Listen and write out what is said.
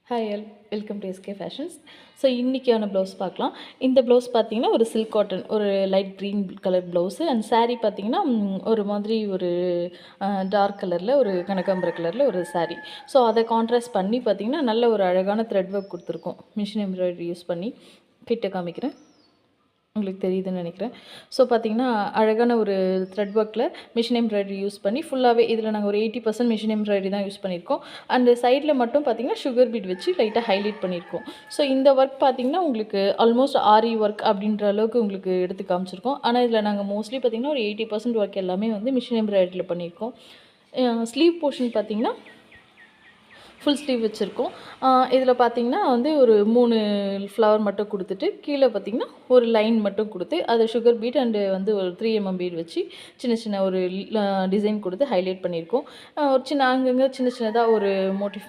Hi L welcome to SK fashions. So இன்றைக்கான blouse பார்க்கலாம். இந்த ப்ளவுஸ் பார்த்தீங்கன்னா ஒரு சில்க் காட்டன் ஒரு light green colour blouse. And saree பார்த்தீங்கன்னா ஒரு மாதிரி ஒரு டார்க் கலரில் ஒரு கனகாம்பர கலரில் ஒரு saree. ஸோ அதை கான்ட்ராஸ்ட் பண்ணி பார்த்தீங்கன்னா நல்ல ஒரு அழகான த்ரெட் ஒர்க் கொடுத்துருக்கோம். மிஷின் எம்ப்ராய்டரி யூஸ் பண்ணி கிட்ட காமிக்கிறேன், உங்களுக்கு தெரியுதுன்னு நினைக்கிறேன். ஸோ பார்த்தீங்கன்னா அழகான ஒரு த்ரெட் ஒர்க்கில் மிஷின் எம்ப்ராய்டரி யூஸ் பண்ணி ஃபுல்லாகவே இதில் நாங்கள் ஒரு 80% மிஷின் எம்ப்ராய்டரி தான் யூஸ் பண்ணியிருக்கோம். அண்ட் சைடில் மட்டும் பார்த்தீங்கன்னா சுகர் பீட் வச்சு லைட்டாக ஹைலைட் பண்ணியிருக்கோம். ஸோ இந்த ஒர்க் பார்த்தீங்கன்னா உங்களுக்கு ஆல்மோஸ்ட் ஆரி ஒர்க் அப்படின்ற அளவுக்கு உங்களுக்கு எடுத்து காமிச்சிருக்கோம். ஆனால் இதில் நாங்கள் மோஸ்ட்லி பார்த்தீங்கன்னா ஒரு 80% ஒர்க் எல்லாமே வந்து மிஷின் எம்ப்ராய்டரியில் பண்ணியிருக்கோம். ஸ்லீவ் போர்ஷன் பார்த்தீங்கன்னா ஃபுல் ஸ்லீவ் வச்சுருக்கோம். இதில் பார்த்தீங்கன்னா வந்து ஒரு 3 ஃப்ளவர் மட்டும் கொடுத்துட்டு கீழே பார்த்தீங்கன்னா ஒரு லைன் மட்டும் கொடுத்து அது சுகர் பீட் அண்டு வந்து ஒரு 3 பீட் வச்சு சின்ன சின்ன ஒரு டிசைன் கொடுத்து ஹைலைட் பண்ணியிருக்கோம். ஒரு சின்ன அங்கங்கே சின்ன சின்னதாக ஒரு மோட்டிவ்